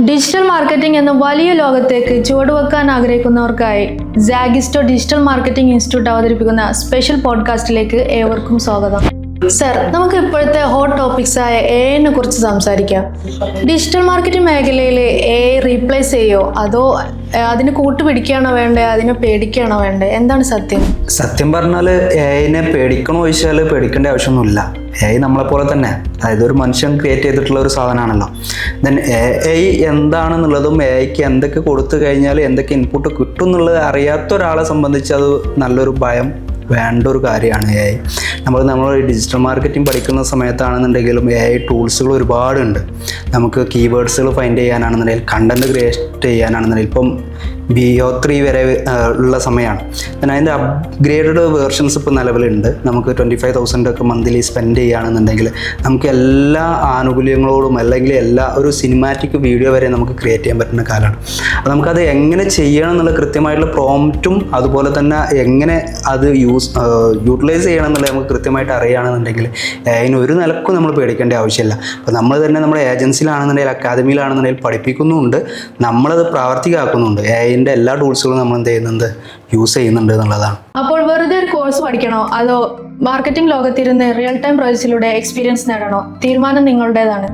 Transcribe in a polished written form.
Digital marketing എന്ന വലിയ ലോകത്തേക്ക് ചുവടുവെക്കാൻ ആഗ്രഹിക്കുന്നവർക്കായി സാഗിസ്റ്റോ ഡിജിറ്റൽ മാർക്കറ്റിംഗ് ഇൻസ്റ്റിറ്റ്യൂട്ട് അവതരിപ്പിക്കുന്ന സ്പെഷ്യൽ പോഡ്കാസ്റ്റിലേക്ക് ഏവർക്കും സ്വാഗതം. സർ, നമുക്ക് ഇപ്പോഴത്തെ ഹോട്ട് ടോപ്പിക്സ് ആയ എഐനെ കുറിച്ച് സംസാരിക്കാം. ഡിജിറ്റൽ മാർക്കറ്റിംഗ് മേഖലയിൽ എഐ റീപ്ലേസ് ചെയ്യോ അതോ അതിന് കൂട്ടുപിടിക്കുകയാണോ വേണ്ടേ, അതിനെ പേടിക്കുകയാണോ വേണ്ടേ? എന്താണ് സത്യം? സത്യം പറഞ്ഞാൽ എഐനെ പേടിക്കണോ ചോദിച്ചാൽ പേടിക്കേണ്ട ആവശ്യമൊന്നുമില്ല. എഐ നമ്മളെപ്പോലെ തന്നെ, അതായത് ഒരു മനുഷ്യൻ ക്രിയേറ്റ് ചെയ്തിട്ടുള്ള ഒരു സാധനമാണല്ലോ. ദെൻ എഐ എന്താണെന്നുള്ളതും എഐക്ക് എന്തൊക്കെ കൊടുത്തു കഴിഞ്ഞാൽ എന്തൊക്കെ ഇൻപുട്ട് കിട്ടും എന്നുള്ളത് അറിയാത്ത ഒരാളെ സംബന്ധിച്ച് അത് നല്ലൊരു ഭയം വേണ്ട ഒരു കാര്യമാണ് എഐ. നമ്മൾ ഡിജിറ്റൽ മാർക്കറ്റിംഗ് പഠിക്കുന്ന സമയത്താണെന്നുണ്ടെങ്കിലും എഐ ടൂൾസുകൾ ഒരുപാടുണ്ട്. നമുക്ക് കീവേഡ്സുകൾ ഫൈൻഡ് ചെയ്യാനാണെന്നുണ്ടെങ്കിൽ, കണ്ടൻറ്റ് ക്രിയേറ്റ് ചെയ്യാനാണെന്നുണ്ടെങ്കിൽ, ഇപ്പം BO3 വരെ ഉള്ള സമയമാണ്. പിന്നെ അതിൻ്റെ അപ്ഗ്രേഡഡ് വേർഷൻസ് ഇപ്പോൾ നിലവിലുണ്ട്. നമുക്ക് 25,000 ഒക്കെ മന്ത്ലി സ്പെൻഡ് ചെയ്യുകയാണെന്നുണ്ടെങ്കിൽ നമുക്ക് എല്ലാ ആനുകൂല്യങ്ങളോടും അല്ലെങ്കിൽ ഒരു സിനിമാറ്റിക് വീഡിയോ വരെ നമുക്ക് ക്രിയേറ്റ് ചെയ്യാൻ പറ്റുന്ന കാലമാണ്. അപ്പോൾ നമുക്കത് എങ്ങനെ ചെയ്യണം എന്നുള്ള കൃത്യമായിട്ടുള്ള പ്രോംപ്റ്റും അതുപോലെ തന്നെ എങ്ങനെ അത് യൂട്ടിലൈസ് ചെയ്യണം എന്നുള്ളത് നമുക്ക് കൃത്യമായിട്ട് അറിയുകയാണെന്നുണ്ടെങ്കിൽ അതിന് ഒരു നിലക്കും നമ്മൾ പേടിക്കേണ്ട ആവശ്യമില്ല. അപ്പോൾ നമ്മൾ തന്നെ നമ്മുടെ ഏജൻസിയിലാണെന്നുണ്ടെങ്കിൽ, അക്കാദമിയിലാണെന്നുണ്ടെങ്കിൽ പഠിപ്പിക്കുന്നുമുണ്ട്, നമ്മളത് പ്രാവർത്തികമാക്കുന്നുണ്ട്. അതിൻ്റെ എല്ലാ ടൂൾസുകളും നമ്മൾ എന്ത് ചെയ്യുന്നുണ്ട്, യൂസ് ചെയ്യുന്നുണ്ട് എന്നുള്ളതാണ്. അപ്പോൾ വെറുതെ ഒരു കോഴ്സ് പഠിക്കണോ അതോ മാർക്കറ്റിംഗ് ലോകത്തിരുന്ന് റിയൽ ടൈം പ്രോജക്ട്സിലൂടെ എക്സ്പീരിയൻസ് നേടണോ? തീരുമാനം നിങ്ങളുടേതാണ്.